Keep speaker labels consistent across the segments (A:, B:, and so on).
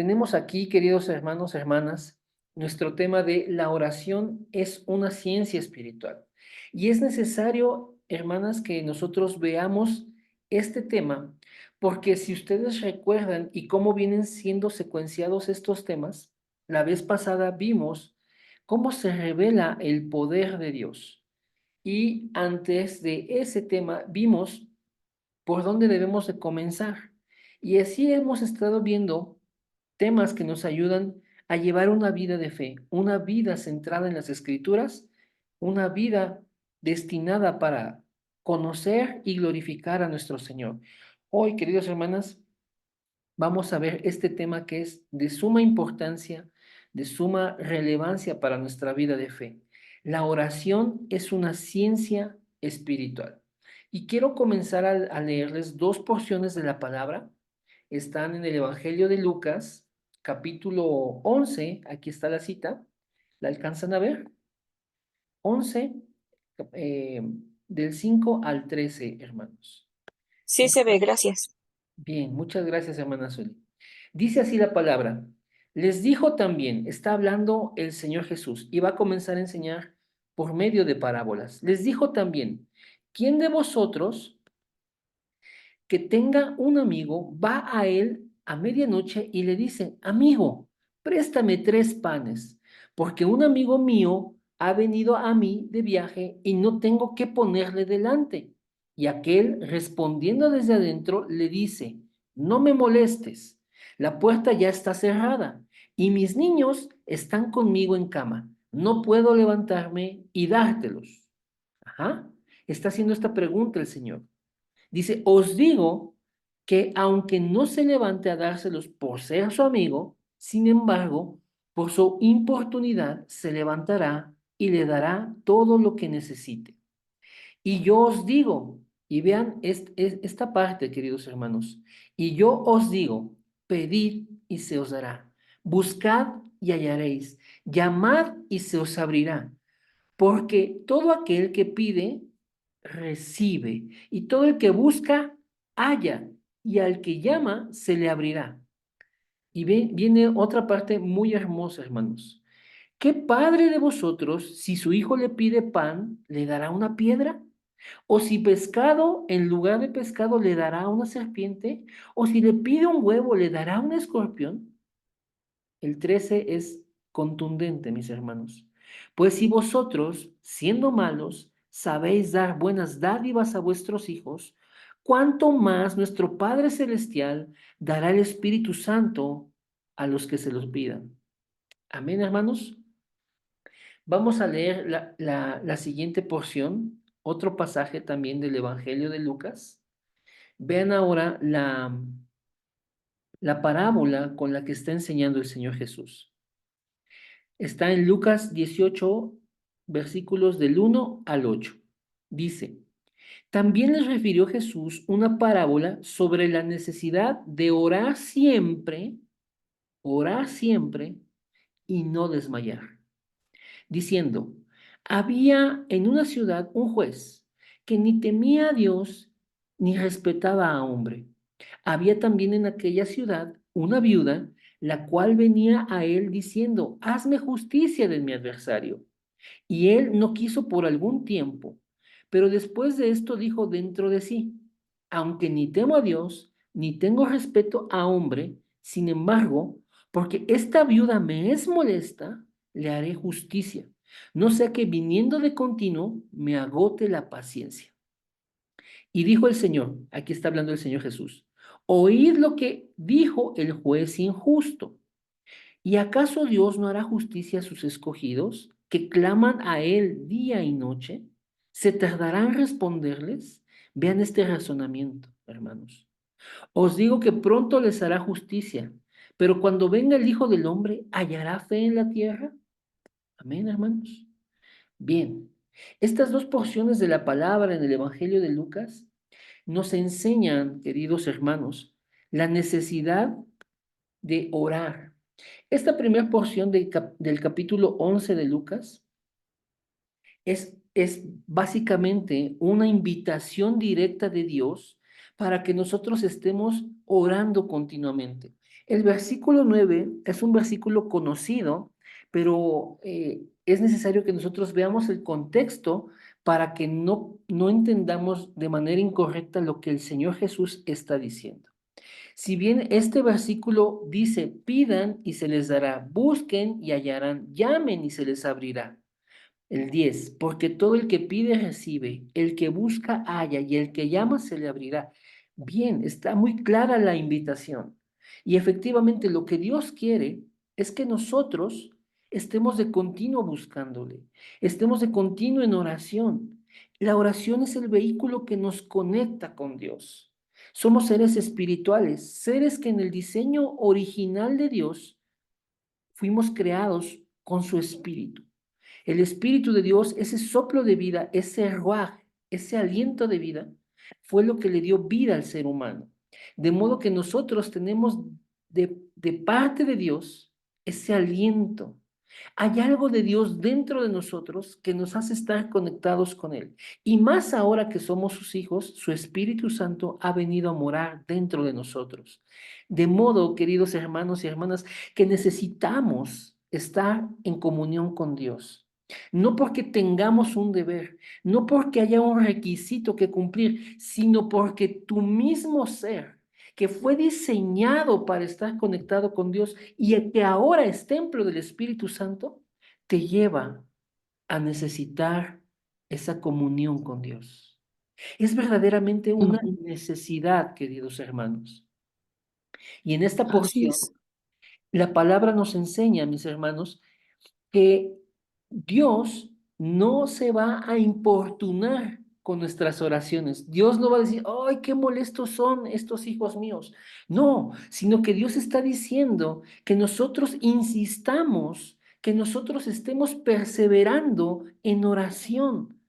A: Tenemos aquí, queridos hermanos, hermanas, nuestro tema de la oración es una ciencia espiritual. Y es necesario, hermanas, que nosotros veamos este tema, porque si ustedes recuerdan y cómo vienen siendo secuenciados estos temas, la vez pasada vimos cómo se revela el poder de Dios. Y antes de ese tema vimos por dónde debemos de comenzar. Y así hemos estado viendo temas que nos ayudan a llevar una vida de fe, una vida centrada en las Escrituras, una vida destinada para conocer y glorificar a nuestro Señor. Hoy, queridas hermanas, vamos a ver este tema que es de suma importancia, de suma relevancia para nuestra vida de fe. La oración es una ciencia espiritual. Y quiero comenzar a leerles dos porciones de la palabra. Están en el Evangelio de Lucas, capítulo 11. Aquí está la cita. ¿La alcanzan a ver? 11, eh, del 5 al 13, hermanos.
B: Sí se ve, gracias.
A: Bien, muchas gracias, hermana Zuli. Dice así la palabra. Les dijo también, está hablando el Señor Jesús y va a comenzar a enseñar por medio de parábolas. Les dijo también, ¿quién de vosotros que tenga un amigo va a él a medianoche y le dice, amigo, préstame 3 panes, porque un amigo mío ha venido a mí de viaje y no tengo qué ponerle delante? Y aquel, respondiendo desde adentro, le dice, no me molestes, la puerta ya está cerrada y mis niños están conmigo en cama. No puedo levantarme y dártelos. Ajá. Está haciendo esta pregunta el Señor. Dice, os digo que aunque no se levante a dárselos por ser su amigo, sin embargo, por su importunidad se levantará y le dará todo lo que necesite. Y yo os digo, y vean esta parte, queridos hermanos, y yo os digo, pedid y se os dará, buscad y hallaréis, llamad y se os abrirá. Porque todo aquel que pide, recibe, y todo el que busca, halla, y al que llama, se le abrirá. Y viene otra parte muy hermosa, hermanos. ¿Qué padre de vosotros, si su hijo le pide pan, le dará una piedra? ¿O si pescado, en lugar de pescado, le dará una serpiente? ¿O si le pide un huevo, le dará un escorpión? El 13 es contundente, mis hermanos. Pues si vosotros, siendo malos, sabéis dar buenas dádivas a vuestros hijos, ¿cuánto más nuestro Padre Celestial dará el Espíritu Santo a los que se los pidan? Amén, hermanos. Vamos a leer la siguiente porción, otro pasaje también del Evangelio de Lucas. Vean ahora la parábola con la que está enseñando el Señor Jesús. Está en Lucas 18, versículos del 1 al 8. Dice, también les refirió Jesús una parábola sobre la necesidad de orar siempre y no desmayar, diciendo, había en una ciudad un juez que ni temía a Dios ni respetaba a hombre. Había también en aquella ciudad una viuda, la cual venía a él diciendo, hazme justicia de mi adversario. Y él no quiso por algún tiempo, pero después de esto dijo dentro de sí, aunque ni temo a Dios, ni tengo respeto a hombre, sin embargo, porque esta viuda me es molesta, le haré justicia, no sea que viniendo de continuo me agote la paciencia. Y dijo el Señor, aquí está hablando el Señor Jesús, oíd lo que dijo el juez injusto. ¿Y acaso Dios no hará justicia a sus escogidos, que claman a Él día y noche? ¿Se tardará en responderles? Vean este razonamiento, hermanos. Os digo que pronto les hará justicia, pero cuando venga el Hijo del Hombre, ¿hallará fe en la tierra? Amén, hermanos. Bien, estas dos porciones de la palabra en el Evangelio de Lucas nos enseñan, queridos hermanos, la necesidad de orar. Esta primera porción del capítulo 11 de Lucas es básicamente una invitación directa de Dios para que nosotros estemos orando continuamente. El versículo 9 es un versículo conocido, pero es necesario que nosotros veamos el contexto para que no entendamos de manera incorrecta lo que el Señor Jesús está diciendo. Si bien este versículo dice, pidan y se les dará, busquen y hallarán, llamen y se les abrirá. El 10, porque todo el que pide recibe, el que busca halla y el que llama se le abrirá. Bien, está muy clara la invitación. Y efectivamente lo que Dios quiere es que nosotros estemos de continuo buscándole, estemos de continuo en oración. La oración es el vehículo que nos conecta con Dios. Somos seres espirituales, seres que en el diseño original de Dios fuimos creados con su espíritu. El Espíritu de Dios, ese soplo de vida, ese ruaj, ese aliento de vida, fue lo que le dio vida al ser humano. De modo que nosotros tenemos de parte de Dios ese aliento. Hay algo de Dios dentro de nosotros que nos hace estar conectados con Él. Y más ahora que somos sus hijos, su Espíritu Santo ha venido a morar dentro de nosotros. De modo, queridos hermanos y hermanas, que necesitamos estar en comunión con Dios. No porque tengamos un deber, no porque haya un requisito que cumplir, sino porque tu mismo ser, que fue diseñado para estar conectado con Dios y el que ahora es templo del Espíritu Santo, te lleva a necesitar esa comunión con Dios. Es verdaderamente una
B: Ujú.
A: necesidad, queridos hermanos. Y en esta
B: Así
A: porción,
B: es.
A: la palabra nos enseña, mis hermanos, que Dios no se va a importunar con nuestras oraciones. Dios no va a decir, ay, qué molestos son estos hijos míos. No, sino que Dios está diciendo que nosotros insistamos, que nosotros estemos perseverando en oración.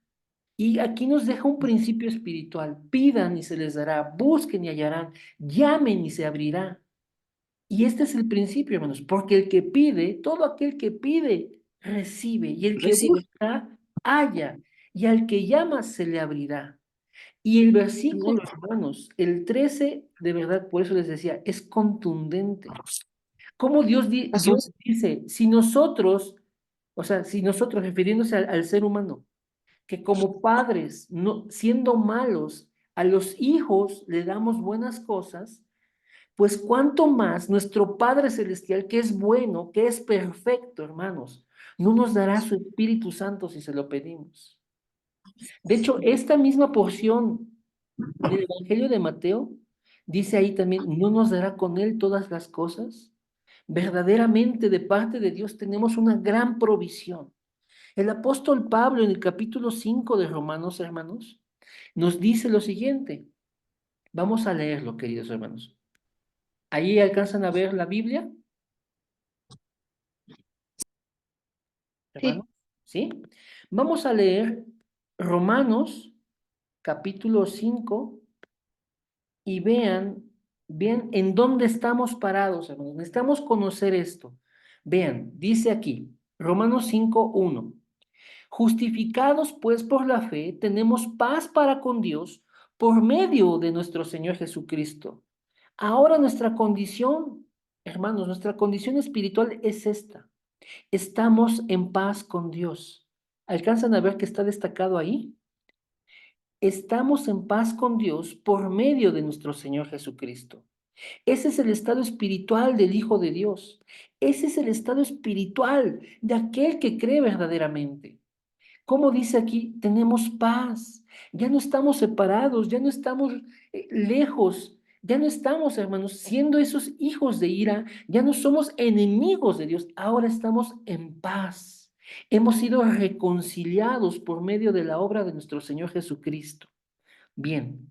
A: Y aquí nos deja un principio espiritual. Pidan y se les dará, busquen y hallarán, llamen y se abrirá. Y este es el principio, hermanos, porque el que pide, todo aquel que pide, recibe, y el que
B: Recibe.
A: busca, halla, y al que llama, se le abrirá. Y el versículo,
B: Amén.
A: hermanos, el 13 de verdad, por eso les decía, es contundente. Como Dios,
B: Así
A: Dios
B: es.
A: dice, si nosotros, o sea, si nosotros, refiriéndose al ser humano, que como padres, no, siendo malos, a los hijos le damos buenas cosas, pues cuánto más nuestro Padre Celestial, que es bueno, que es perfecto, hermanos, no nos dará su Espíritu Santo si se lo pedimos. De hecho, esta misma porción del Evangelio de Mateo dice ahí también, ¿no nos dará con él todas las cosas? Verdaderamente de parte de Dios tenemos una gran provisión. El apóstol Pablo en el capítulo 5 de Romanos, hermanos, nos dice lo siguiente. Vamos a leerlo, queridos hermanos. Ahí alcanzan a ver la Biblia.
B: Sí.
A: Hermano, ¿sí? Vamos a leer Romanos capítulo 5 y vean en dónde estamos parados, hermanos. Necesitamos conocer esto. Vean, dice aquí, Romanos 5:1. Justificados pues por la fe, tenemos paz para con Dios por medio de nuestro Señor Jesucristo. Ahora nuestra condición, hermanos, nuestra condición espiritual es esta. Estamos en paz con Dios. ¿Alcanzan a ver que está destacado ahí? Estamos en paz con Dios por medio de nuestro Señor Jesucristo. Ese es el estado espiritual del Hijo de Dios. Ese es el estado espiritual de aquel que cree verdaderamente. Como dice aquí, tenemos paz. Ya no estamos separados, ya no estamos lejos, ya no estamos, hermanos, siendo esos hijos de ira, ya no somos enemigos de Dios, ahora estamos en paz. Hemos sido reconciliados por medio de la obra de nuestro Señor Jesucristo. Bien,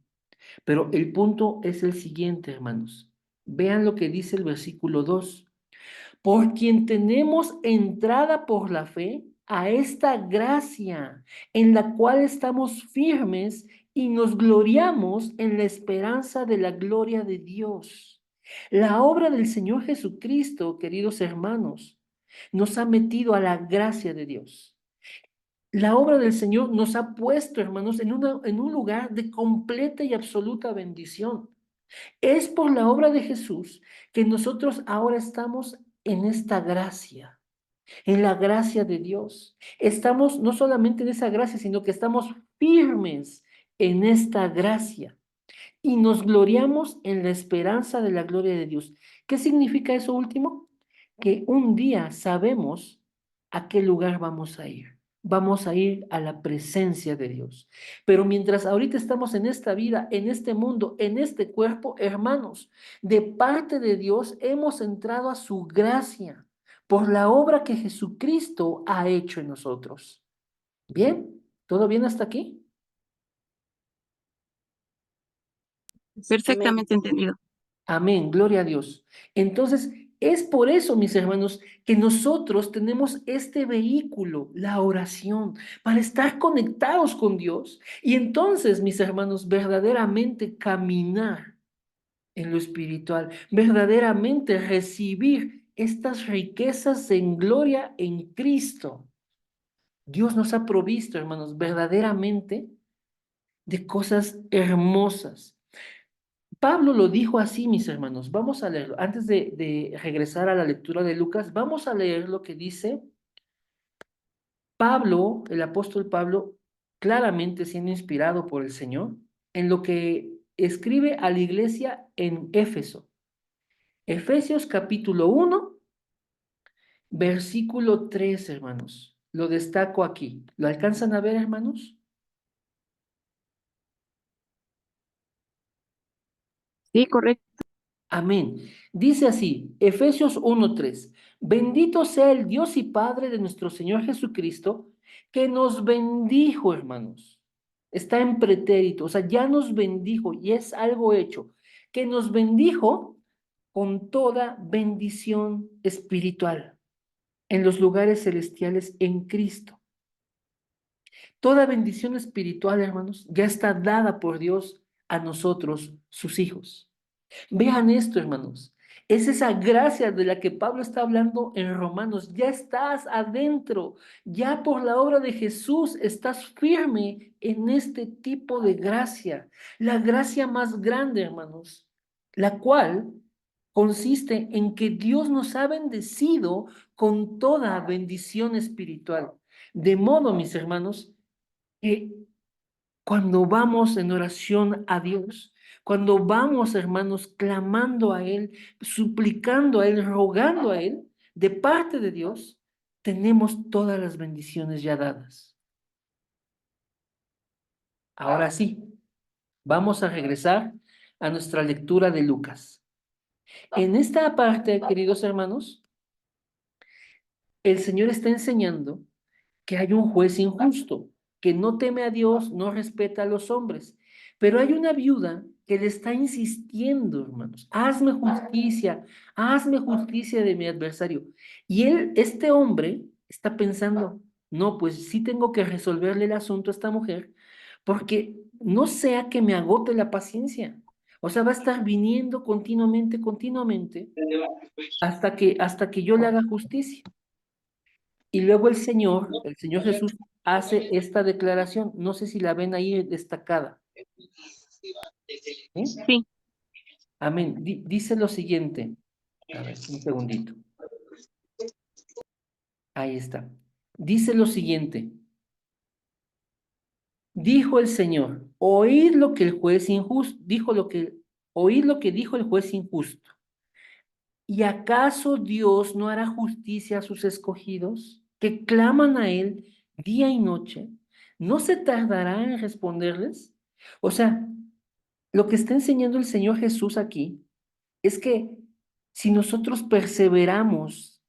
A: pero el punto es el siguiente, hermanos. Vean lo que dice el versículo 2 por quien tenemos entrada por la fe a esta gracia en la cual estamos firmes y nos gloriamos en la esperanza de la gloria de Dios. La obra del Señor Jesucristo, queridos hermanos, nos ha metido a la gracia de Dios. La obra del Señor nos ha puesto, hermanos, en un lugar de completa y absoluta bendición. Es por la obra de Jesús que nosotros ahora estamos en esta gracia, en la gracia de Dios. Estamos no solamente en esa gracia, sino que estamos firmes en esta gracia y nos gloriamos en la esperanza de la gloria de Dios. ¿Qué significa eso último? Que un día sabemos a qué lugar vamos a ir. Vamos a ir a la presencia de Dios. Pero mientras ahorita estamos en esta vida, en este mundo, en este cuerpo, hermanos, de parte de Dios hemos entrado a su gracia por la obra que Jesucristo ha hecho en nosotros. ¿Bien? ¿Todo bien hasta aquí?
B: Amén.
C: Perfectamente entendido.
A: Amén, gloria a Dios. Entonces, es por eso, mis hermanos, que nosotros tenemos este vehículo, la oración, para estar conectados con Dios y entonces, mis hermanos, verdaderamente caminar en lo espiritual, verdaderamente recibir estas riquezas en gloria en Cristo. Dios nos ha provisto, hermanos, verdaderamente de cosas hermosas. Pablo lo dijo así, mis hermanos. Vamos a leerlo. Antes de regresar a la lectura de Lucas, vamos a leer lo que dice Pablo, el apóstol Pablo, claramente siendo inspirado por el Señor, en lo que escribe a la iglesia en Éfeso. Efesios capítulo 1, versículo 3, hermanos. Lo destaco aquí. ¿Lo alcanzan a ver, hermanos?
C: Sí, correcto.
A: Amén. Dice así, Efesios 1:3. Bendito sea el Dios y Padre de nuestro Señor Jesucristo, que nos bendijo, hermanos. Está en pretérito, o sea, ya nos bendijo y es algo hecho, que nos bendijo con toda bendición espiritual en los lugares celestiales en Cristo. Toda bendición espiritual, hermanos, ya está dada por Dios a nosotros, sus hijos. Vean esto, hermanos. Es esa gracia de la que Pablo está hablando en Romanos. Ya estás adentro. Ya por la obra de Jesús estás firme en este tipo de gracia. La gracia más grande, hermanos. La cual consiste en que Dios nos ha bendecido con toda bendición espiritual. De modo, mis hermanos, que cuando vamos en oración a Dios, cuando vamos, hermanos, clamando a Él, suplicando a Él, rogando a Él, de parte de Dios, tenemos todas las bendiciones ya dadas. Ahora sí, vamos a regresar a nuestra lectura de Lucas. En esta parte, queridos hermanos, el Señor está enseñando que hay un juez injusto, que no teme a Dios, no respeta a los hombres. Pero hay una viuda que le está insistiendo, hermanos, hazme justicia de mi adversario. Y él, este hombre, está pensando, no, pues sí tengo que resolverle el asunto a esta mujer, porque no sea que me agote la paciencia. O sea, va a estar viniendo continuamente, continuamente, hasta que yo le haga justicia. Y luego el Señor Jesús hace esta declaración. No sé si la ven ahí destacada. ¿Sí?
C: Sí,
A: Amén. Dice lo siguiente. A ver, un segundito. Ahí está. Dice lo siguiente. Dijo el Señor, oíd lo que el juez injusto, oíd lo que dijo el juez injusto. ¿Y acaso Dios no hará justicia a sus escogidos, que claman a Él día y noche? ¿No se tardará en responderles? O sea, lo que está enseñando el Señor Jesús aquí es que si nosotros perseveramos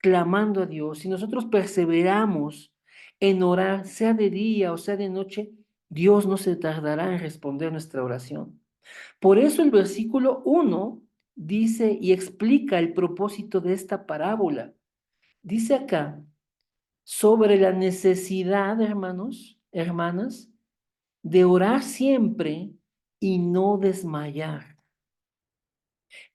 A: clamando a Dios, si nosotros perseveramos en orar, sea de día o sea de noche, Dios no se tardará en responder nuestra oración. Por eso el versículo 1 dice y explica el propósito de esta parábola. Dice acá sobre la necesidad, hermanos, hermanas, de orar siempre y no desmayar.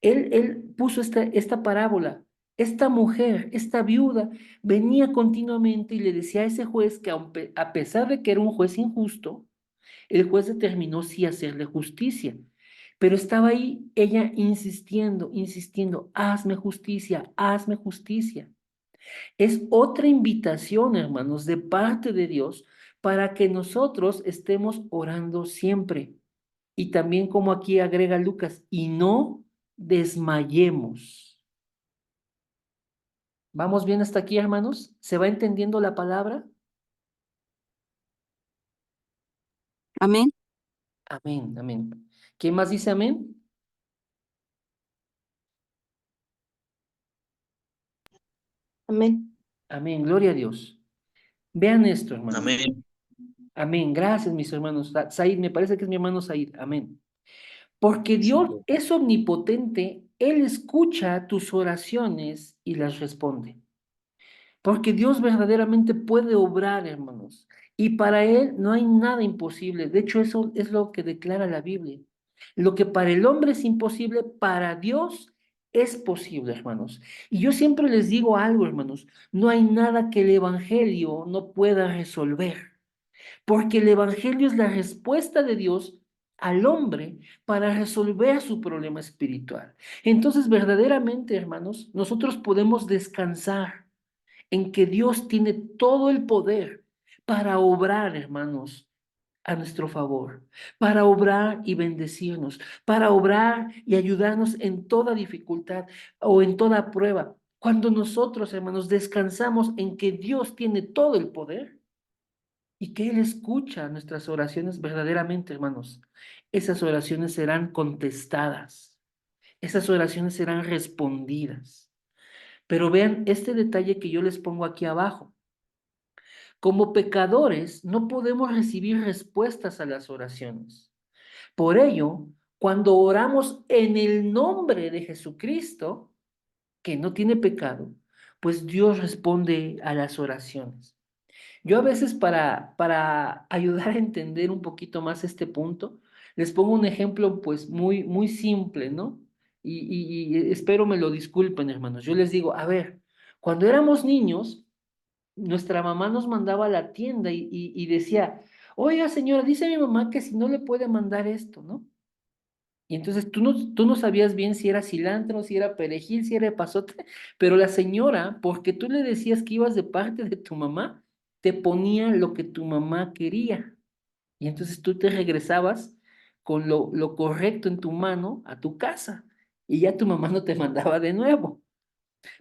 A: Él puso esta parábola. Esta mujer, esta viuda, venía continuamente y le decía a ese juez que a pesar de que era un juez injusto, el juez determinó sí hacerle justicia. Pero estaba ahí ella insistiendo, insistiendo, hazme justicia, hazme justicia. Es otra invitación, hermanos, de parte de Dios para que nosotros estemos orando siempre. Y también como aquí agrega Lucas, y no desmayemos. ¿Vamos bien hasta aquí, hermanos? ¿Se va entendiendo la palabra?
C: Amén.
A: Amén, amén. ¿Quién más dice amén?
B: Amén.
A: Amén, gloria a Dios. Vean esto, hermanos.
D: Amén.
A: Amén, gracias, mis hermanos. Said, me parece que es mi hermano Said. Amén. Porque
D: Sí.
A: Dios es omnipotente, Él escucha tus oraciones y las responde. Porque Dios verdaderamente puede obrar, hermanos. Y para Él no hay nada imposible. De hecho, eso es lo que declara la Biblia. Lo que para el hombre es imposible, para Dios es posible, hermanos. Y yo siempre les digo algo, hermanos. No hay nada que el Evangelio no pueda resolver. Porque el Evangelio es la respuesta de Dios al hombre para resolver su problema espiritual. Entonces, verdaderamente, hermanos, nosotros podemos descansar en que Dios tiene todo el poder para obrar, hermanos, a nuestro favor, para obrar y bendecirnos, para obrar y ayudarnos en toda dificultad o en toda prueba. Cuando nosotros, hermanos, descansamos en que Dios tiene todo el poder y que Él escucha nuestras oraciones verdaderamente, hermanos, esas oraciones serán contestadas, esas oraciones serán respondidas. Pero vean este detalle que yo les pongo aquí abajo. Como pecadores, no podemos recibir respuestas a las oraciones. Por ello, cuando oramos en el nombre de Jesucristo, que no tiene pecado, pues Dios responde a las oraciones. Yo a veces para ayudar a entender un poquito más este punto, les pongo un ejemplo pues muy simple, ¿no? Y espero me lo disculpen, hermanos. Yo les digo, a ver, cuando éramos niños, nuestra mamá nos mandaba a la tienda y decía, oiga señora, dice mi mamá que si no le puede mandar esto, ¿no? Y entonces tú no sabías bien si era cilantro, si era perejil, si era epazote, pero la señora, porque tú le decías que ibas de parte de tu mamá, te ponía lo que tu mamá quería. Y entonces tú te regresabas con lo correcto en tu mano a tu casa y ya tu mamá no te mandaba de nuevo.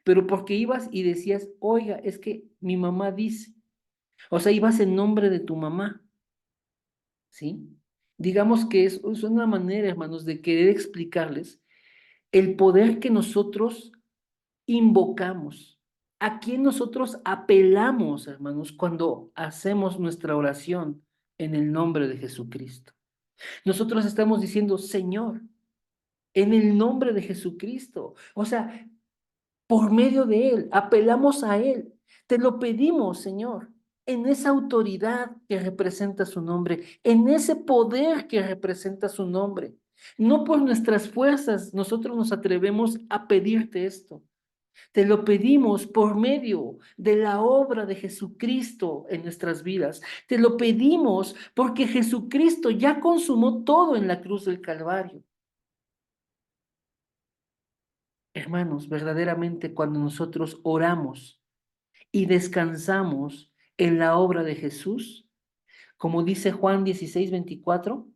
A: Pero porque ibas y decías, oiga, es que mi mamá dice, o sea, ibas en nombre de tu mamá, ¿sí? Digamos que es una manera, hermanos, de querer explicarles el poder que nosotros invocamos, a quien nosotros apelamos, hermanos, cuando hacemos nuestra oración en el nombre de Jesucristo. Nosotros estamos diciendo, Señor, en el nombre de Jesucristo. O sea, por medio de Él, apelamos a Él. Te lo pedimos, Señor, en esa autoridad que representa su nombre, en ese poder que representa su nombre. No por nuestras fuerzas nosotros nos atrevemos a pedirte esto. Te lo pedimos por medio de la obra de Jesucristo en nuestras vidas. Te lo pedimos porque Jesucristo ya consumó todo en la cruz del Calvario. Hermanos, verdaderamente cuando nosotros oramos y descansamos en la obra de Jesús, como dice Juan 16:24,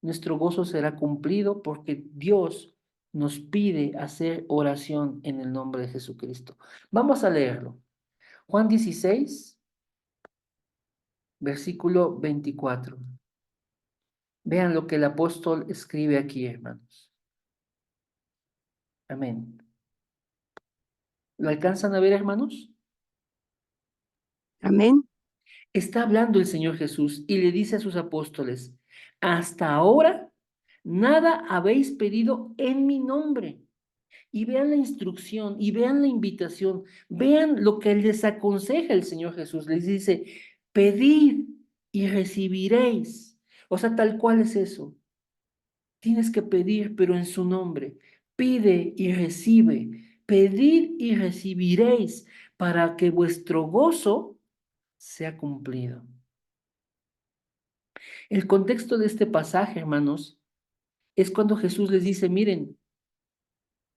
A: nuestro gozo será cumplido porque Dios nos pide hacer oración en el nombre de Jesucristo. Vamos a leerlo. Juan 16, versículo 24. Vean lo que el apóstol escribe aquí, hermanos. Amén. ¿Lo alcanzan a ver, hermanos?
C: Amén.
A: Está hablando el Señor Jesús y le dice a sus apóstoles, hasta ahora nada habéis pedido en mi nombre. Y vean la instrucción y vean la invitación, vean lo que les aconseja el Señor Jesús. Les dice, pedid y recibiréis. O sea, tal cual es eso. Tienes que pedir, pero en su nombre. Pide y recibe. Pedid y recibiréis para que vuestro gozo sea cumplido. El contexto de este pasaje, hermanos, es cuando Jesús les dice, miren,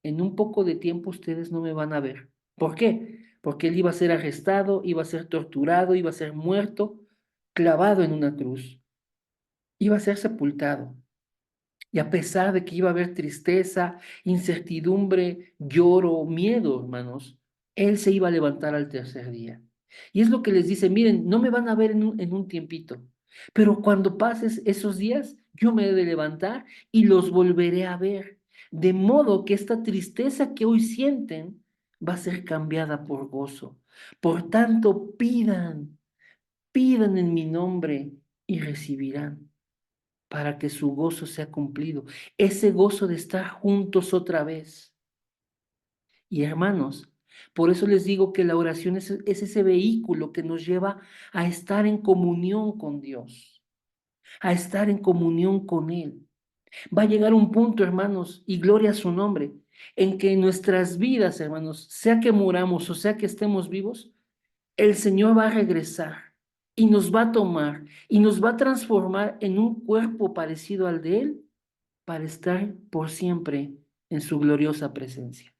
A: en un poco de tiempo ustedes no me van a ver. ¿Por qué? Porque él iba a ser arrestado, iba a ser torturado, iba a ser muerto, clavado en una cruz, iba a ser sepultado. Y a pesar de que iba a haber tristeza, incertidumbre, lloro, miedo, hermanos, él se iba a levantar al tercer día. Y es lo que les dice, miren, no me van a ver en un tiempito, pero cuando pases esos días, yo me he de levantar y los volveré a ver. De modo que esta tristeza que hoy sienten va a ser cambiada por gozo. Por tanto, pidan en mi nombre y recibirán para que su gozo sea cumplido, ese gozo de estar juntos otra vez. Y hermanos, por eso les digo que la oración es ese vehículo que nos lleva a estar en comunión con Dios, a estar en comunión con Él. Va a llegar un punto, hermanos, y gloria a su nombre, en que en nuestras vidas, hermanos, sea que muramos o sea que estemos vivos, el Señor va a regresar y nos va a tomar y nos va a transformar en un cuerpo parecido al de Él para estar por siempre en su gloriosa presencia.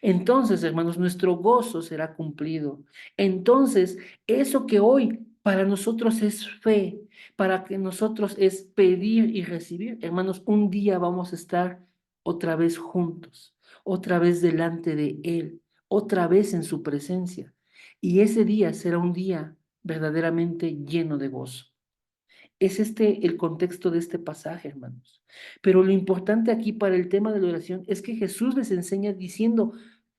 A: Entonces, hermanos, nuestro gozo será cumplido. Entonces, eso que hoy para nosotros es fe, para que nosotros es pedir y recibir, hermanos, un día vamos a estar otra vez juntos, otra vez delante de Él, otra vez en su presencia. Y ese día será un día verdaderamente lleno de gozo. Es este el contexto de este pasaje, hermanos. Pero lo importante aquí para el tema de la oración es que Jesús les enseña diciendo,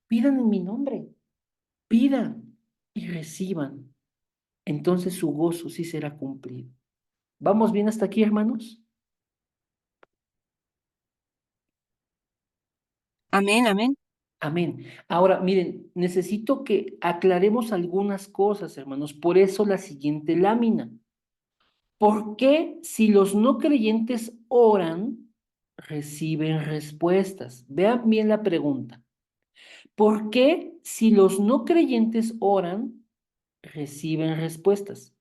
A: pidan en mi nombre, pidan y reciban. Entonces su gozo sí será cumplido. ¿Vamos bien hasta aquí, hermanos?
C: Amén, amén.
A: Amén. Ahora, miren, necesito que aclaremos algunas cosas, hermanos. Por eso la siguiente lámina. ¿Por qué si los no creyentes oran, reciben respuestas? Vean bien la pregunta. ¿Por qué si los no creyentes oran, reciben respuestas?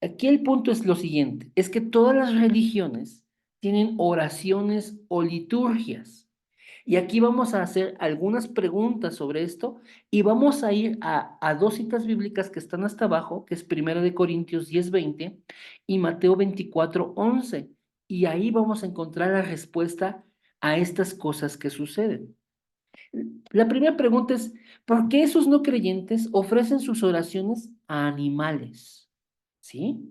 A: Aquí el punto es lo siguiente, es que todas las religiones tienen oraciones o liturgias. Y aquí vamos a hacer algunas preguntas sobre esto y vamos a ir a dos citas bíblicas que están hasta abajo, que es 1 Corintios 10:20 y Mateo 24:11. Y ahí vamos a encontrar la respuesta a estas cosas que suceden. La primera pregunta es, ¿por qué esos no creyentes ofrecen sus oraciones a animales? ¿Sí?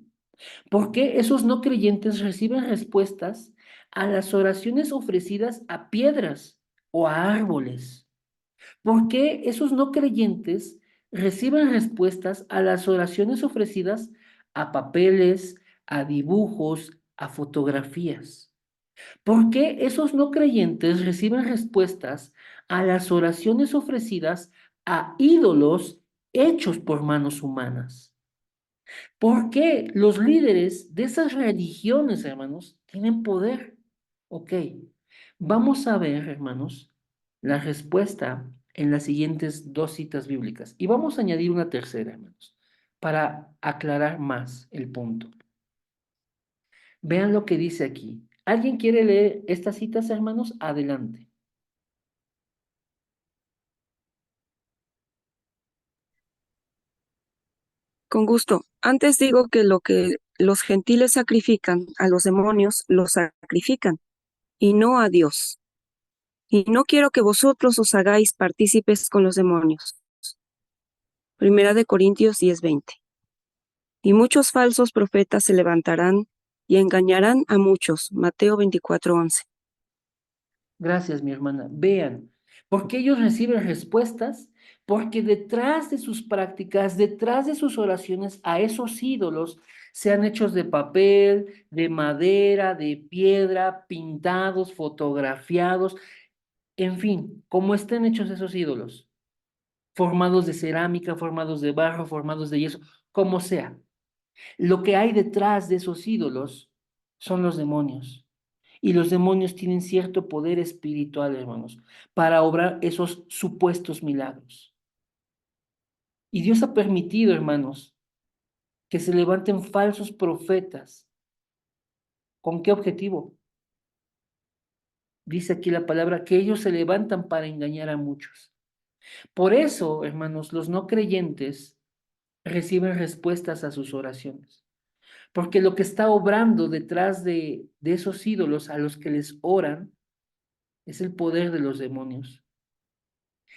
A: ¿Por qué esos no creyentes reciben respuestas a las oraciones ofrecidas a piedras o a árboles? ¿Por qué esos no creyentes reciben respuestas a las oraciones ofrecidas a papeles, a dibujos, a fotografías? ¿Por qué esos no creyentes reciben respuestas a las oraciones ofrecidas a ídolos hechos por manos humanas? ¿Por qué los líderes de esas religiones, hermanos, tienen poder? Ok, vamos a ver, hermanos, la respuesta en las siguientes dos citas bíblicas. Y vamos a añadir una tercera, hermanos, para aclarar más el punto. Vean lo que dice aquí. ¿Alguien quiere leer estas citas, hermanos? Adelante.
C: Con gusto. Antes digo que lo que los gentiles sacrifican a los demonios, los sacrifican, y no a Dios. Y no quiero que vosotros os hagáis partícipes con los demonios. 1 Corintios 10:20. Y muchos falsos profetas se levantarán y engañarán a muchos. Mateo 24:11.
A: Gracias, mi hermana. Vean, porque ellos reciben respuestas, porque detrás de sus prácticas, detrás de sus oraciones a esos ídolos, sean hechos de papel, de madera, de piedra, pintados, fotografiados, en fin, como estén hechos esos ídolos, formados de cerámica, formados de barro, formados de yeso, como sea. Lo que hay detrás de esos ídolos son los demonios. Y los demonios tienen cierto poder espiritual, hermanos, para obrar esos supuestos milagros. Y Dios ha permitido, hermanos, que se levanten falsos profetas. ¿Con qué objetivo? dice aquí la palabra, que ellos se levantan para engañar a muchos. Por eso, hermanos, los no creyentes reciben respuestas a sus oraciones. Porque lo que está obrando detrás de esos ídolos a los que les oran es el poder de los demonios.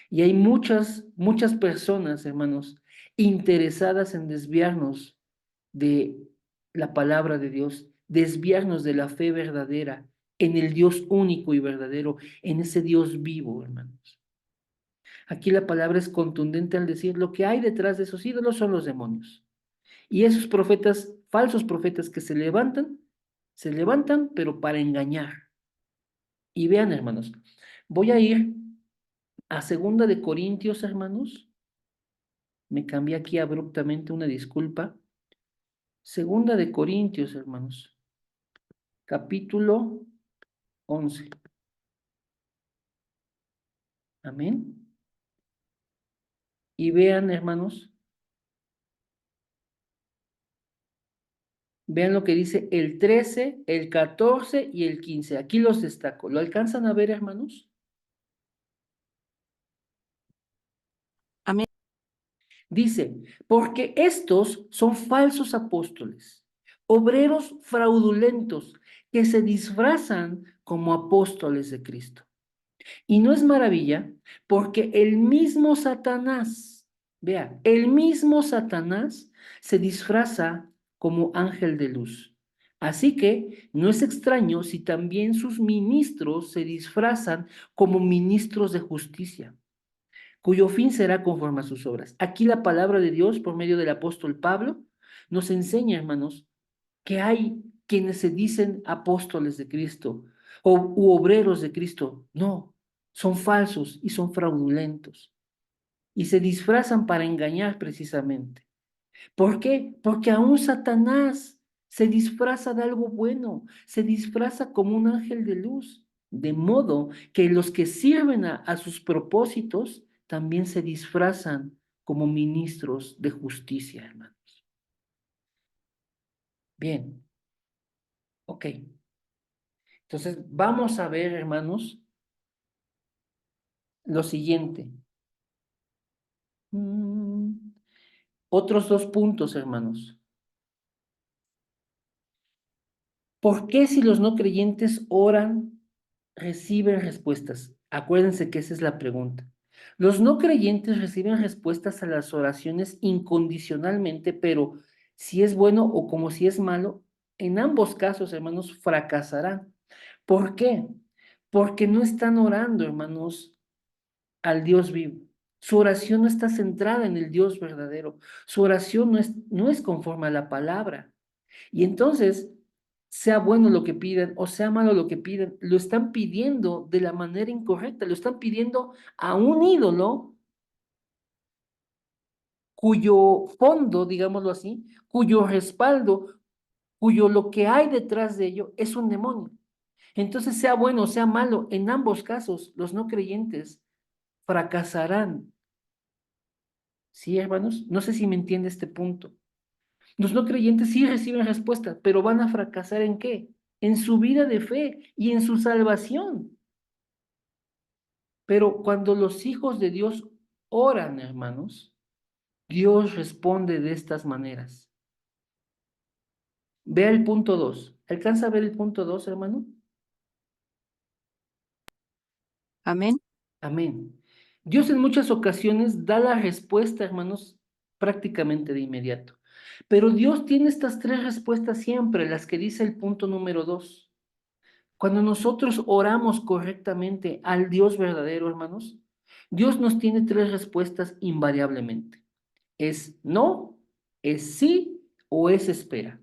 A: Y hay muchas personas, hermanos, interesadas en desviarnos de la palabra de Dios, desviarnos de la fe verdadera en el Dios único y verdadero, en ese Dios vivo, hermanos. Aquí la palabra es contundente al decir lo que hay detrás de esos ídolos son los demonios. Y esos profetas, falsos profetas que se levantan, pero para engañar. Y vean, hermanos, voy a ir a Segunda de Corintios, hermanos. Me cambié aquí abruptamente, una disculpa. Segunda de Corintios, hermanos, capítulo 11. Amén. Y vean, hermanos, vean lo que dice el 13, el 14 y el 15. Aquí los destaco. ¿Lo alcanzan a ver, hermanos?
C: Amén.
A: Dice, porque estos son falsos apóstoles, obreros fraudulentos que se disfrazan como apóstoles de Cristo. Y no es maravilla, porque el mismo Satanás, vea, el mismo Satanás se disfraza como ángel de luz. Así que no es extraño si también sus ministros se disfrazan como ministros de justicia, cuyo fin será conforme a sus obras. Aquí la palabra de Dios, por medio del apóstol Pablo, nos enseña, hermanos, que hay quienes se dicen apóstoles de Cristo u obreros de Cristo. No, son falsos y son fraudulentos y se disfrazan para engañar precisamente. ¿Por qué? Porque aún Satanás se disfraza de algo bueno, se disfraza como un ángel de luz, de modo que los que sirven a sus propósitos también se disfrazan como ministros de justicia, hermanos. Bien, ok. Entonces, vamos a ver, hermanos, lo siguiente. Otros dos puntos, hermanos. ¿Por qué si los no creyentes oran, reciben respuestas? Acuérdense que esa es la pregunta. Los no creyentes reciben respuestas a las oraciones incondicionalmente, pero si es bueno o como si es malo, en ambos casos, hermanos, fracasarán. ¿Por qué? Porque no están orando, hermanos, al Dios vivo. Su oración no está centrada en el Dios verdadero. Su oración no es conforme a la palabra. Y entonces, sea bueno lo que piden o sea malo lo que piden, lo están pidiendo de la manera incorrecta, lo están pidiendo a un ídolo cuyo fondo, digámoslo así, cuyo respaldo, cuyo lo que hay detrás de ello es un demonio. Entonces, sea bueno o sea malo, en ambos casos, los no creyentes fracasarán. ¿Sí, hermanos? No sé si me entiende este punto. Los no creyentes sí reciben respuesta, pero van a fracasar ¿en qué? En su vida de fe y en su salvación. Pero cuando los hijos de Dios oran, hermanos, Dios responde de estas maneras. Vea el punto 2. ¿Alcanza a ver el punto 2, hermano?
C: Amén.
A: Amén. Dios en muchas ocasiones da la respuesta, hermanos, prácticamente de inmediato. Pero Dios tiene estas tres respuestas siempre, las que dice el punto número 2. Cuando nosotros oramos correctamente al Dios verdadero, hermanos, Dios nos tiene tres respuestas invariablemente. Es no, es sí o es espera.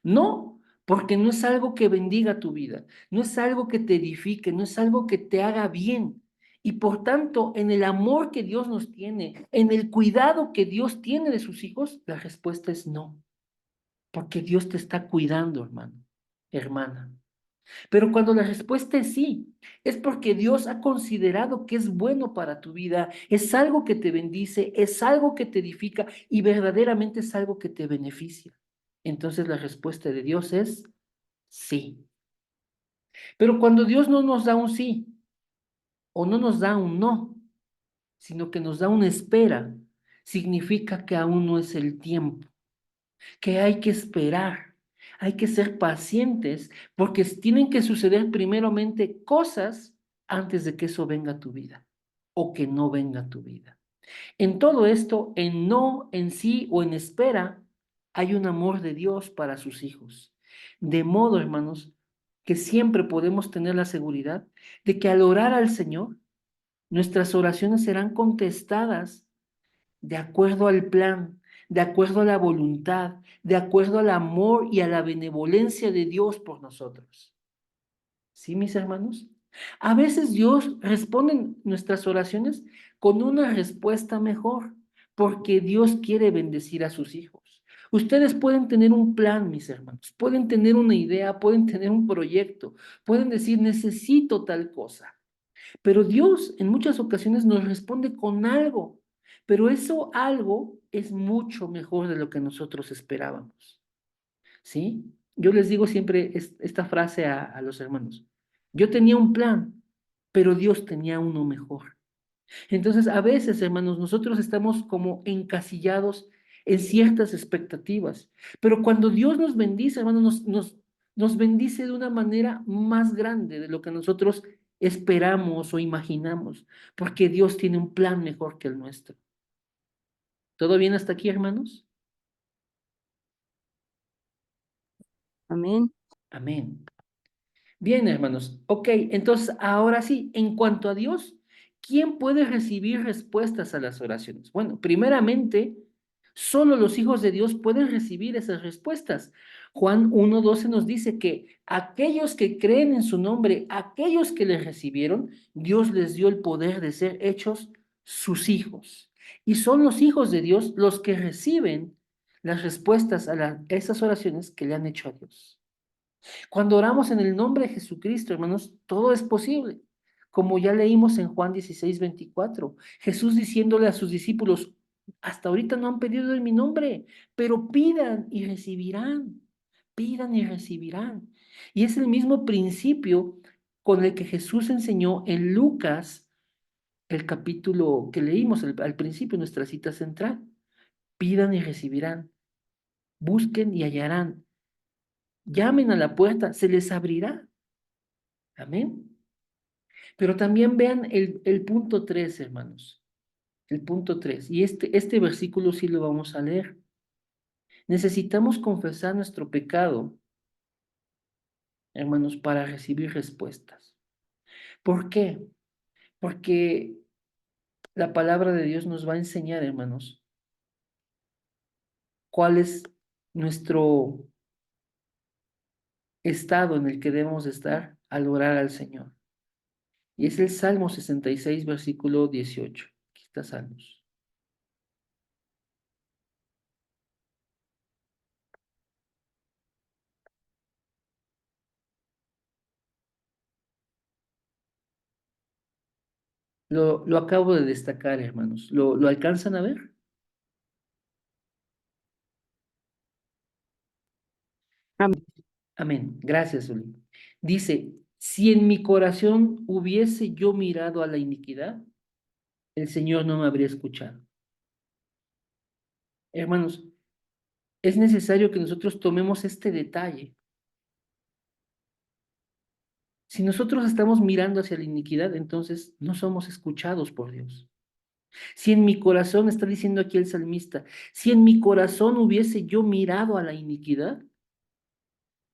A: No, porque no es algo que bendiga tu vida, no es algo que te edifique, no es algo que te haga bien. Y por tanto, en el amor que Dios nos tiene, en el cuidado que Dios tiene de sus hijos, la respuesta es no, porque Dios te está cuidando, hermano, hermana. Pero cuando la respuesta es sí, es porque Dios ha considerado que es bueno para tu vida, es algo que te bendice, es algo que te edifica y verdaderamente es algo que te beneficia. Entonces la respuesta de Dios es sí. Pero cuando Dios no nos da un sí o no nos da un no, sino que nos da una espera, significa que aún no es el tiempo, que hay que esperar, hay que ser pacientes, porque tienen que suceder primeramente cosas antes de que eso venga a tu vida o que no venga a tu vida. En todo esto, en no, en sí o en espera, hay un amor de Dios para sus hijos. De modo, hermanos, que siempre podemos tener la seguridad de que al orar al Señor, nuestras oraciones serán contestadas de acuerdo al plan, de acuerdo a la voluntad, de acuerdo al amor y a la benevolencia de Dios por nosotros. ¿Sí, mis hermanos? A veces Dios responde nuestras oraciones con una respuesta mejor, porque Dios quiere bendecir a sus hijos. Ustedes pueden tener un plan, mis hermanos, pueden tener una idea, pueden tener un proyecto, pueden decir, necesito tal cosa. Pero Dios en muchas ocasiones nos responde con algo, pero eso algo es mucho mejor de lo que nosotros esperábamos. ¿Sí? Yo les digo siempre esta frase a los hermanos. Yo tenía un plan, pero Dios tenía uno mejor. Entonces, a veces, hermanos, nosotros estamos como encasillados en ciertas expectativas, pero cuando Dios nos bendice, hermanos, nos bendice de una manera más grande de lo que nosotros esperamos o imaginamos, porque Dios tiene un plan mejor que el nuestro. ¿Todo bien hasta aquí, hermanos?
C: Amén.
A: Amén. Bien, hermanos. Ok, entonces ahora sí, en cuanto a Dios, ¿quién puede recibir respuestas a las oraciones? Bueno, primeramente, solo los hijos de Dios pueden recibir esas respuestas. Juan 1:12 nos dice que aquellos que creen en su nombre, aquellos que le recibieron, Dios les dio el poder de ser hechos sus hijos. Y son los hijos de Dios los que reciben las respuestas a esas oraciones que le han hecho a Dios. Cuando oramos en el nombre de Jesucristo, hermanos, todo es posible. Como ya leímos en Juan 16:24, Jesús diciéndole a sus discípulos, hasta ahorita no han pedido en mi nombre, pero pidan y recibirán, pidan y recibirán. Y es el mismo principio con el que Jesús enseñó en Lucas, el capítulo que leímos al principio, nuestra cita central. Pidan y recibirán, busquen y hallarán, llamen a la puerta, se les abrirá. Amén. Pero también vean el punto 3, hermanos. El punto 3. Y este versículo sí lo vamos a leer. Necesitamos confesar nuestro pecado, hermanos, para recibir respuestas. ¿Por qué? Porque la palabra de Dios nos va a enseñar, hermanos, cuál es nuestro estado en el que debemos estar al orar al Señor. Y es el Salmo 66, versículo 18. Aquí está Salmos. Lo acabo de destacar, hermanos. ¿Lo alcanzan a ver?
C: Amén.
A: Amén. Gracias, Uli. Dice, si en mi corazón hubiese yo mirado a la iniquidad, el Señor no me habría escuchado. Hermanos, es necesario que nosotros tomemos este detalle. Si nosotros estamos mirando hacia la iniquidad, entonces no somos escuchados por Dios. Si en mi corazón, está diciendo aquí el salmista, si en mi corazón hubiese yo mirado a la iniquidad,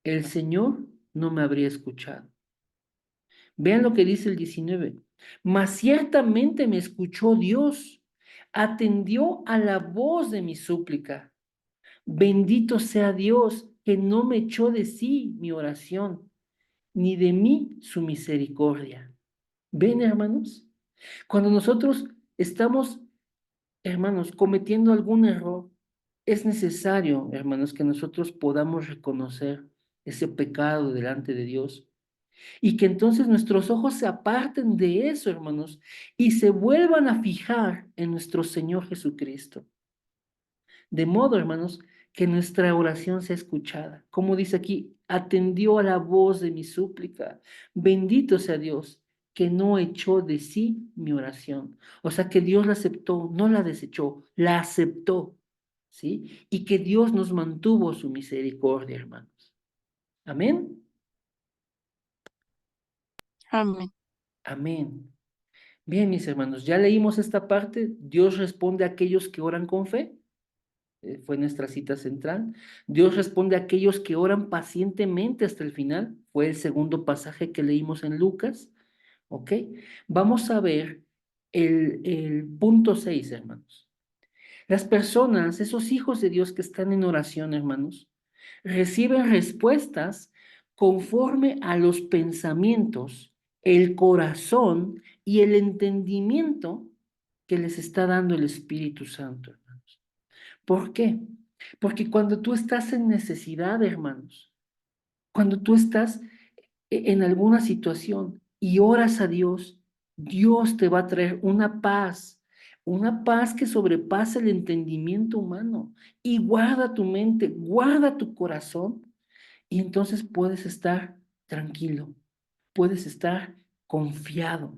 A: el Señor no me habría escuchado. Vean lo que dice el 19. Mas ciertamente me escuchó Dios, atendió a la voz de mi súplica. Bendito sea Dios que no me echó de sí mi oración, ni de mí su misericordia. ¿Ven, hermanos? Cuando nosotros estamos, hermanos, cometiendo algún error, es necesario, hermanos, que nosotros podamos reconocer ese pecado delante de Dios y que entonces nuestros ojos se aparten de eso, hermanos, y se vuelvan a fijar en nuestro Señor Jesucristo. De modo, hermanos, que nuestra oración sea escuchada. Como dice aquí, atendió a la voz de mi súplica. Bendito sea Dios, que no echó de sí mi oración. O sea, que Dios la aceptó, no la desechó, la aceptó, ¿sí? Y que Dios nos mantuvo su misericordia, hermanos. Amén.
C: Amén.
A: Amén. Bien, mis hermanos, ya leímos esta parte. Dios responde a aquellos que oran con fe. Fue nuestra cita central. Dios responde a aquellos que oran pacientemente hasta el final. Fue el segundo pasaje que leímos en Lucas. ¿Ok? Vamos a ver el punto 6, hermanos. Las personas, esos hijos de Dios que están en oración, hermanos, reciben respuestas conforme a los pensamientos, el corazón y el entendimiento que les está dando el Espíritu Santo, hermanos. ¿Por qué? Porque cuando tú estás en necesidad, hermanos, cuando tú estás en alguna situación y oras a Dios, Dios te va a traer una paz que sobrepasa el entendimiento humano. Y guarda tu mente, guarda tu corazón, y entonces puedes estar tranquilo, puedes estar confiado.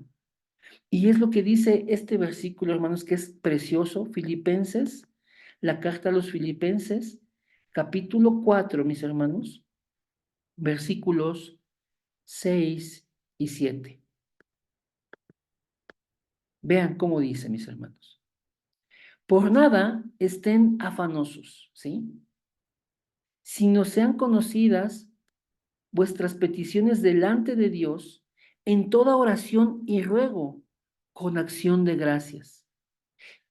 A: Y es lo que dice este versículo, hermanos, que es precioso, Filipenses, la carta a los Filipenses, capítulo 4, mis hermanos, versículos 6 y 7. Vean cómo dice, mis hermanos. Por nada estén afanosos, ¿sí? Sino sean conocidas vuestras peticiones delante de Dios en toda oración y ruego con acción de gracias.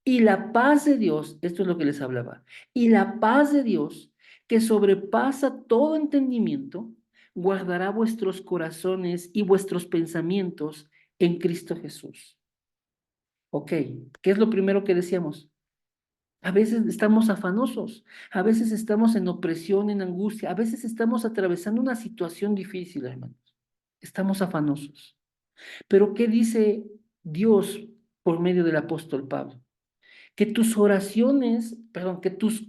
A: Y la paz de Dios, esto es lo que les hablaba, y la paz de Dios, que sobrepasa todo entendimiento, guardará vuestros corazones y vuestros pensamientos en Cristo Jesús. Ok, ¿qué es lo primero que decíamos? A veces estamos afanosos, a veces estamos en opresión, en angustia, a veces estamos atravesando una situación difícil, hermanos. Estamos afanosos. Pero ¿qué dice Dios por medio del apóstol Pablo? Que tus oraciones, perdón, que tus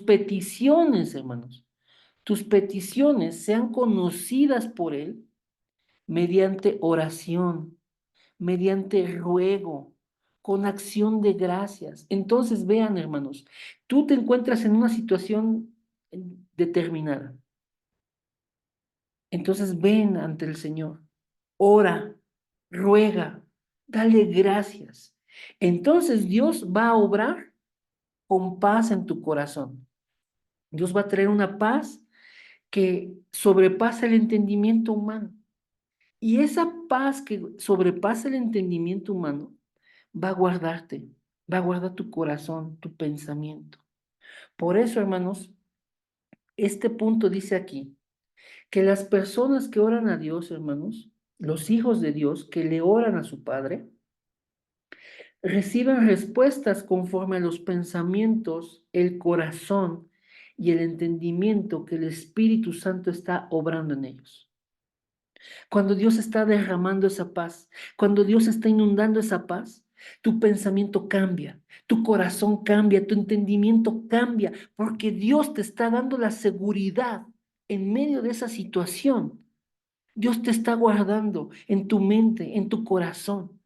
A: peticiones, hermanos, tus peticiones sean conocidas por Él mediante oración, mediante ruego, con acción de gracias. Entonces, vean, hermanos, tú te encuentras en una situación determinada. Entonces, ven ante el Señor, ora, ruega, dale gracias. Entonces, Dios va a obrar con paz en tu corazón. Dios va a traer una paz que sobrepasa el entendimiento humano. Y esa paz que sobrepasa el entendimiento humano va a guardarte, va a guardar tu corazón, tu pensamiento. Por eso, hermanos, este punto dice aquí que las personas que oran a Dios, hermanos, los hijos de Dios que le oran a su Padre, reciben respuestas conforme a los pensamientos, el corazón y el entendimiento que el Espíritu Santo está obrando en ellos. Cuando Dios está derramando esa paz, cuando Dios está inundando esa paz, tu pensamiento cambia, tu corazón cambia, tu entendimiento cambia, porque Dios te está dando la seguridad en medio de esa situación. Dios te está guardando en tu mente, en tu corazón.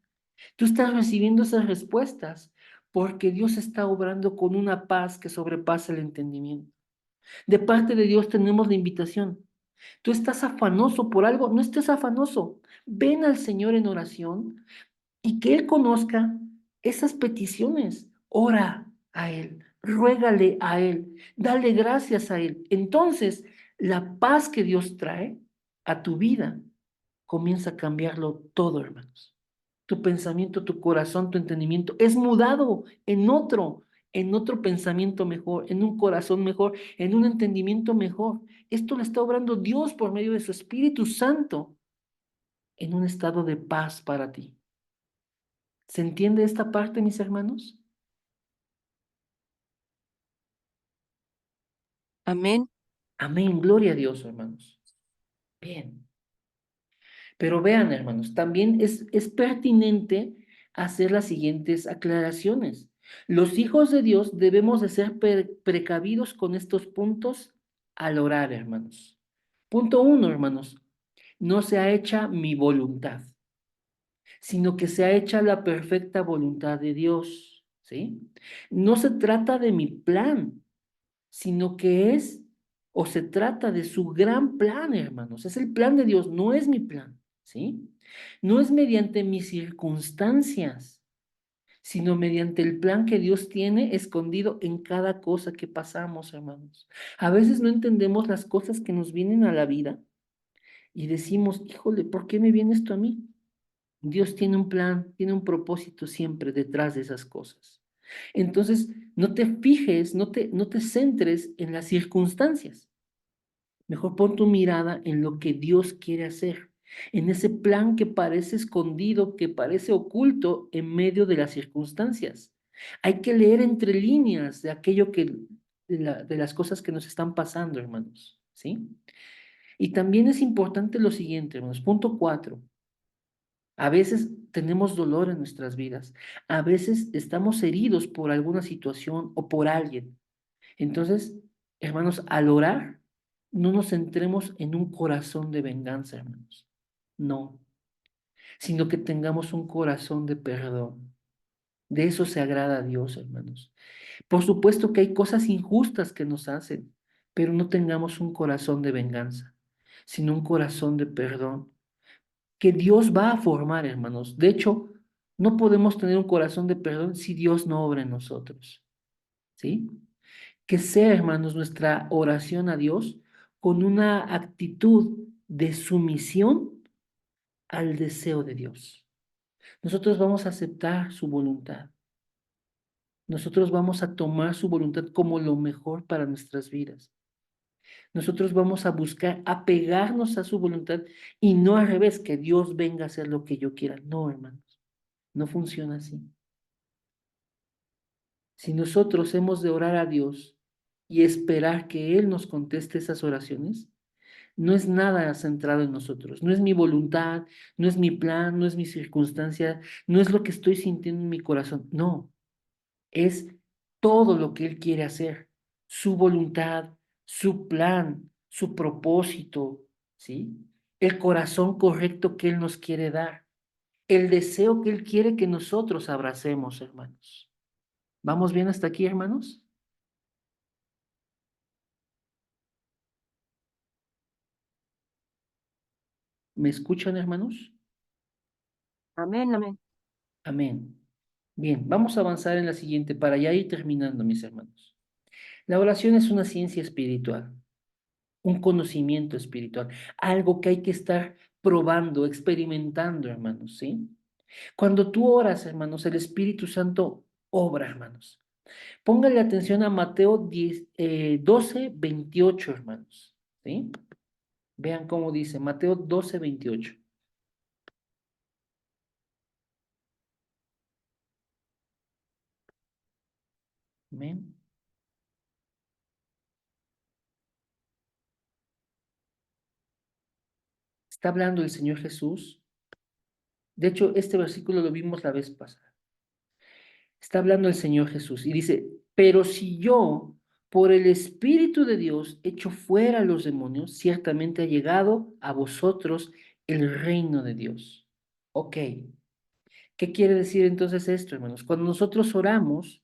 A: Tú estás recibiendo esas respuestas porque Dios está obrando con una paz que sobrepasa el entendimiento. De parte de Dios tenemos la invitación. Tú estás afanoso por algo, no estés afanoso. Ven al Señor en oración y que Él conozca esas peticiones. Ora a Él, ruégale a Él, dale gracias a Él. Entonces, la paz que Dios trae a tu vida comienza a cambiarlo todo, hermanos. Tu pensamiento, tu corazón, tu entendimiento es mudado en otro pensamiento mejor, en un corazón mejor, en un entendimiento mejor. Esto lo está obrando Dios por medio de su Espíritu Santo en un estado de paz para ti. ¿Se entiende esta parte, mis hermanos?
C: Amén.
A: Amén, gloria a Dios, hermanos. Bien. Pero vean, hermanos, también es pertinente hacer las siguientes aclaraciones. Los hijos de Dios debemos de ser precavidos con estos puntos al orar, hermanos. Punto uno, hermanos, no sea hecha mi voluntad, sino que sea hecha la perfecta voluntad de Dios, ¿sí? No se trata de mi plan, sino que es o se trata de su gran plan, hermanos. Es el plan de Dios, no es mi plan, ¿sí? No es mediante mis circunstancias, sino mediante el plan que Dios tiene escondido en cada cosa que pasamos, hermanos. A veces no entendemos las cosas que nos vienen a la vida y decimos, híjole, ¿por qué me viene esto a mí? Dios tiene un plan, tiene un propósito siempre detrás de esas cosas. Entonces, no te fijes, no te centres en las circunstancias. Mejor pon tu mirada en lo que Dios quiere hacer, en ese plan que parece escondido, que parece oculto en medio de las circunstancias. Hay que leer entre líneas de aquello de las cosas que nos están pasando, hermanos, ¿sí? Y también es importante lo siguiente, hermanos. Punto 4. A veces tenemos dolor en nuestras vidas. A veces estamos heridos por alguna situación o por alguien. Entonces, hermanos, al orar, no nos centremos en un corazón de venganza, hermanos. No, sino que tengamos un corazón de perdón. De eso se agrada a Dios, hermanos. Por supuesto que hay cosas injustas que nos hacen, pero no tengamos un corazón de venganza, sino un corazón de perdón que Dios va a formar, hermanos. De hecho, no podemos tener un corazón de perdón si Dios no obra en nosotros, ¿sí? Que sea, hermanos, nuestra oración a Dios con una actitud de sumisión al deseo de Dios. Nosotros vamos a aceptar su voluntad. Nosotros vamos a tomar su voluntad como lo mejor para nuestras vidas. Nosotros vamos a buscar apegarnos a su voluntad y no al revés, que Dios venga a hacer lo que yo quiera. No, hermanos, no funciona así. Si nosotros hemos de orar a Dios y esperar que Él nos conteste esas oraciones, no es nada centrado en nosotros, no es mi voluntad, no es mi plan, no es mi circunstancia, no es lo que estoy sintiendo en mi corazón, no, es todo lo que Él quiere hacer, su voluntad, su plan, su propósito, ¿sí? El corazón correcto que Él nos quiere dar, el deseo que Él quiere que nosotros abracemos, hermanos. ¿Vamos bien hasta aquí, hermanos? ¿Me escuchan, hermanos?
C: Amén, amén.
A: Amén. Bien, vamos a avanzar en la siguiente para ya ir terminando, mis hermanos. La oración es una ciencia espiritual, un conocimiento espiritual, algo que hay que estar probando, experimentando, hermanos, ¿sí? Cuando tú oras, hermanos, el Espíritu Santo obra, hermanos. Póngale atención a Mateo 10, 12, 28, hermanos, ¿sí? Vean cómo dice, Mateo 12, 28. Amén. Está hablando el Señor Jesús. De hecho, este versículo lo vimos la vez pasada. Está hablando el Señor Jesús y dice, pero si yo, por el Espíritu de Dios, echo fuera a los demonios, ciertamente ha llegado a vosotros el reino de Dios. Ok, ¿qué quiere decir entonces esto, hermanos? Cuando nosotros oramos,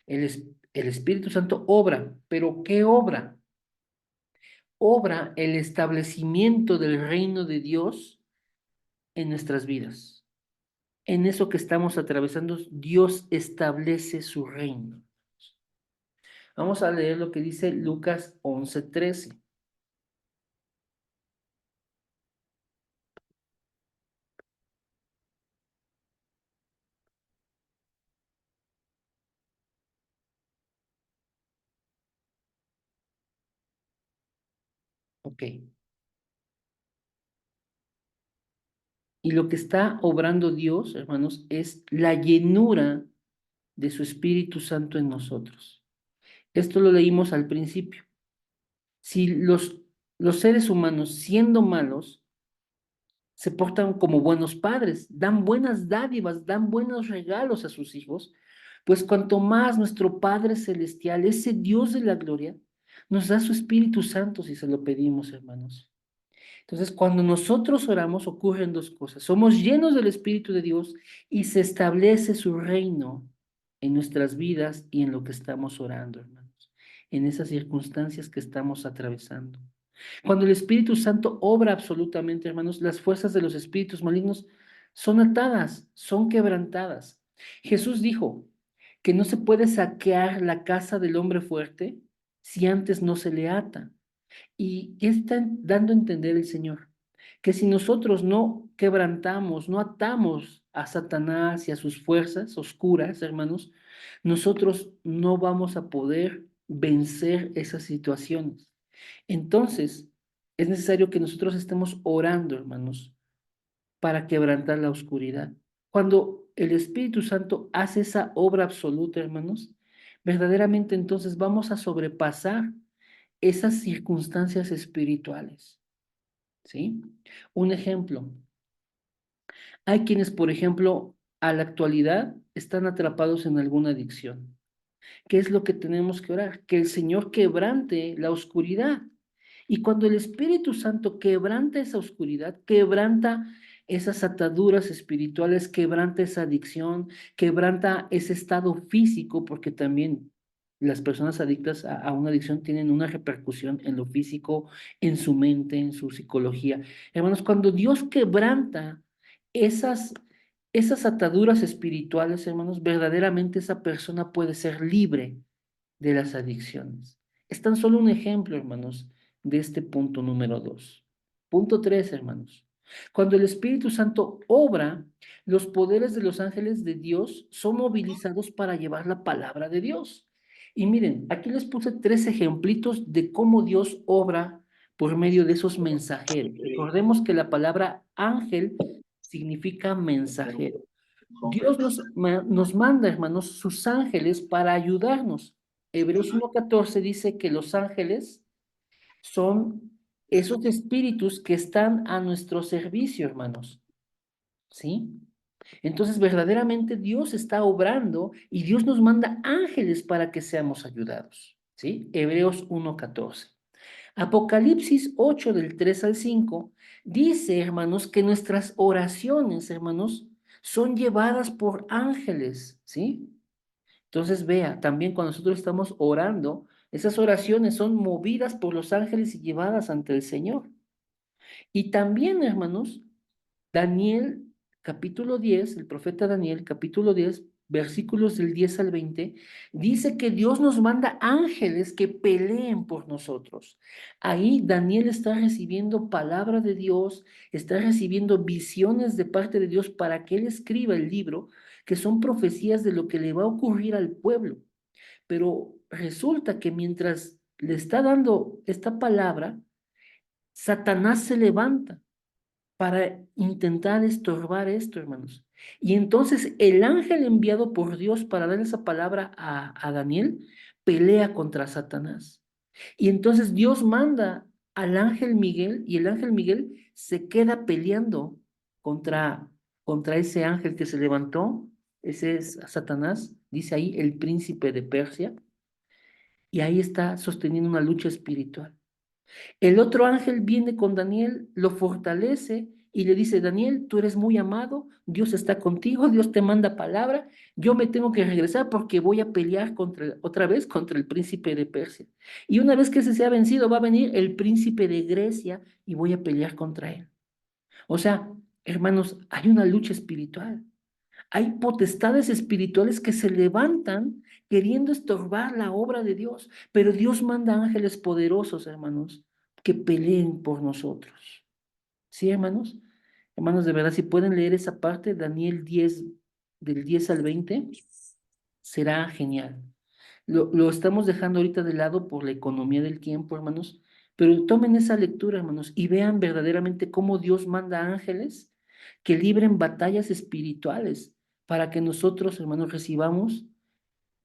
A: el Espíritu Santo obra, pero ¿qué obra? Obra el establecimiento del reino de Dios en nuestras vidas. En eso que estamos atravesando, Dios establece su reino. Vamos a leer lo que dice Lucas 11:13. Ok. Y lo que está obrando Dios, hermanos, es la llenura de su Espíritu Santo en nosotros. Esto lo leímos al principio. Si los seres humanos, siendo malos, se portan como buenos padres, dan buenas dádivas, dan buenos regalos a sus hijos, pues cuanto más nuestro Padre Celestial, ese Dios de la gloria, Nos da su Espíritu Santo si se lo pedimos, hermanos. Entonces, cuando nosotros oramos, ocurren dos cosas. Somos llenos del Espíritu de Dios y se establece su reino en nuestras vidas y en lo que estamos orando, hermanos, en esas circunstancias que estamos atravesando. Cuando el Espíritu Santo obra absolutamente, hermanos, las fuerzas de los espíritus malignos son atadas, son quebrantadas. Jesús dijo que no se puede saquear la casa del hombre fuerte si antes no se le ata. ¿Y qué está dando a entender el Señor? Que si nosotros no quebrantamos, no atamos a Satanás y a sus fuerzas oscuras, hermanos, nosotros no vamos a poder vencer esas situaciones. Entonces, es necesario que nosotros estemos orando, hermanos, para quebrantar la oscuridad. Cuando el Espíritu Santo hace esa obra absoluta, hermanos, verdaderamente entonces vamos a sobrepasar esas circunstancias espirituales, ¿sí? Un ejemplo, hay quienes, por ejemplo, a la actualidad están atrapados en alguna adicción. ¿Qué es lo que tenemos que orar? Que el Señor quebrante la oscuridad. Y cuando el Espíritu Santo quebranta esa oscuridad, quebranta esas ataduras espirituales, quebranta esa adicción, quebranta ese estado físico, porque también las personas adictas a una adicción tienen una repercusión en lo físico, en su mente, en su psicología. Hermanos, cuando Dios quebranta esas, esas ataduras espirituales, hermanos, verdaderamente esa persona puede ser libre de las adicciones. Es tan solo un ejemplo, hermanos, de este punto número 2. Punto 3, hermanos. Cuando el Espíritu Santo obra, los poderes de los ángeles de Dios son movilizados para llevar la palabra de Dios. Y miren, aquí les puse 3 ejemplitos de cómo Dios obra por medio de esos mensajeros. Recordemos que la palabra ángel significa mensajero. Dios nos manda, hermanos, sus ángeles para ayudarnos. Hebreos 1:14 dice que los ángeles son esos espíritus que están a nuestro servicio, hermanos. ¿Sí? Entonces, verdaderamente Dios está obrando y Dios nos manda ángeles para que seamos ayudados. ¿Sí? Hebreos 1:14. Apocalipsis 8 del 3 al 5 dice, hermanos, que nuestras oraciones, hermanos, son llevadas por ángeles, ¿sí? Entonces vea, también cuando nosotros estamos orando, esas oraciones son movidas por los ángeles y llevadas ante el Señor. Y también, hermanos, Daniel, capítulo 10, el profeta Daniel, capítulo 10, versículos del 10 al 20, dice que Dios nos manda ángeles que peleen por nosotros. Ahí Daniel está recibiendo palabra de Dios, está recibiendo visiones de parte de Dios para que él escriba el libro, que son profecías de lo que le va a ocurrir al pueblo. Pero resulta que mientras le está dando esta palabra, Satanás se levanta para intentar estorbar esto, hermanos. Y entonces el ángel enviado por Dios para dar esa palabra a Daniel pelea contra Satanás. Y entonces Dios manda al ángel Miguel y el ángel Miguel se queda peleando contra, contra ese ángel que se levantó. Ese es Satanás, dice ahí el príncipe de Persia. Y ahí está sosteniendo una lucha espiritual. El otro ángel viene con Daniel, lo fortalece y le dice, Daniel, tú eres muy amado, Dios está contigo, Dios te manda palabra, yo me tengo que regresar porque voy a pelear otra vez contra el príncipe de Persia. Y una vez que ese sea vencido, va a venir el príncipe de Grecia y voy a pelear contra él. O sea, hermanos, hay una lucha espiritual. Hay potestades espirituales que se levantan queriendo estorbar la obra de Dios, pero Dios manda ángeles poderosos, hermanos, que peleen por nosotros. ¿Sí, hermanos? Hermanos, de verdad, si pueden leer esa parte, Daniel 10, del 10 al 20, será genial. Lo estamos dejando ahorita de lado por la economía del tiempo, hermanos, pero tomen esa lectura, hermanos, y vean verdaderamente cómo Dios manda ángeles que libren batallas espirituales para que nosotros, hermanos, recibamos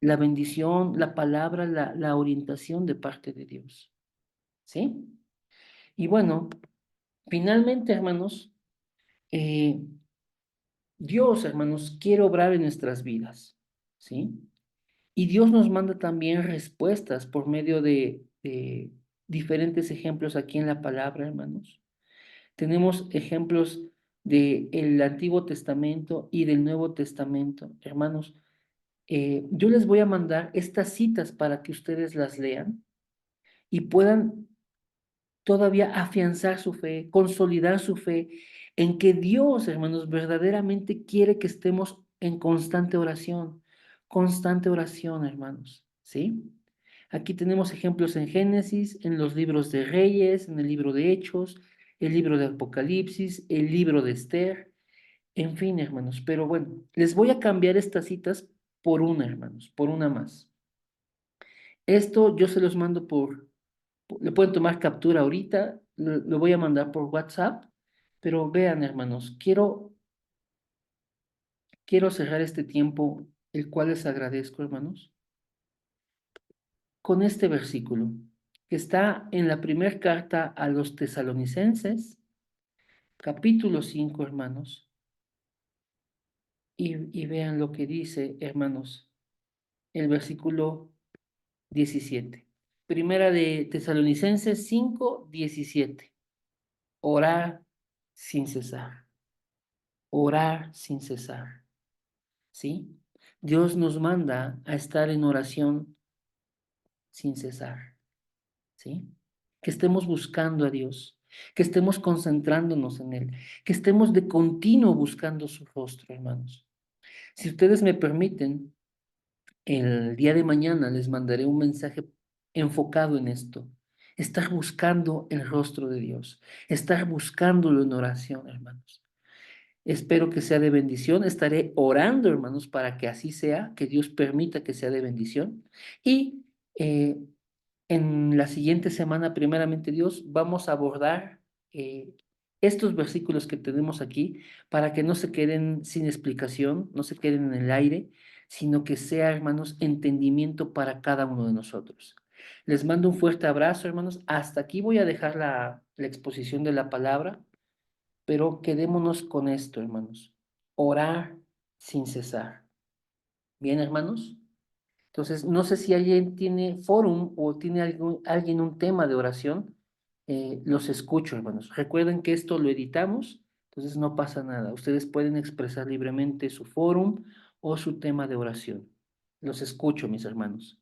A: la bendición, la palabra, la orientación de parte de Dios. ¿Sí? Y bueno, finalmente, hermanos, eh, Dios, hermanos, quiere obrar en nuestras vidas. ¿Sí? Y Dios nos manda también respuestas por medio diferentes ejemplos aquí en la palabra, hermanos. Tenemos ejemplos del Antiguo Testamento y del Nuevo Testamento. Hermanos, yo les voy a mandar estas citas para que ustedes las lean y puedan todavía afianzar su fe, consolidar su fe en que Dios, hermanos, verdaderamente quiere que estemos en constante oración, hermanos, ¿sí? Aquí tenemos ejemplos en Génesis, en los libros de Reyes, en el libro de Hechos, el libro de Apocalipsis, el libro de Esther, en fin, hermanos, pero bueno, les voy a cambiar estas citas por una, hermanos, por una más. Esto yo se los mando le pueden tomar captura ahorita, lo voy a mandar por WhatsApp, pero vean, hermanos, quiero cerrar este tiempo, el cual les agradezco, hermanos, con este versículo, que está en la primera carta a los tesalonicenses, capítulo 5, hermanos, y vean lo que dice, hermanos, el versículo 17. Primera de Tesalonicenses 5, 17. Orar sin cesar. Orar sin cesar. ¿Sí? Dios nos manda a estar en oración sin cesar. ¿Sí? Que estemos buscando a Dios, que estemos concentrándonos en Él, que estemos de continuo buscando su rostro, hermanos. Si ustedes me permiten, el día de mañana les mandaré un mensaje enfocado en esto. Estar buscando el rostro de Dios, estar buscándolo en oración, hermanos. Espero que sea de bendición. Estaré orando, hermanos, para que así sea, que Dios permita que sea de bendición. Y eh, en la siguiente semana, primeramente Dios, vamos a abordar eh, estos versículos que tenemos aquí para que no se queden sin explicación, no se queden en el aire, sino que sea, hermanos, entendimiento para cada uno de nosotros. Les mando un fuerte abrazo, hermanos. Hasta aquí voy a dejar la exposición de la palabra, pero quedémonos con esto, hermanos. Orar sin cesar. Bien, hermanos. Entonces, no sé si alguien tiene fórum o tiene alguien un tema de oración. Los escucho, hermanos. Recuerden que esto lo editamos, entonces no pasa nada. Ustedes pueden expresar libremente su fórum o su tema de oración. Los escucho, mis hermanos.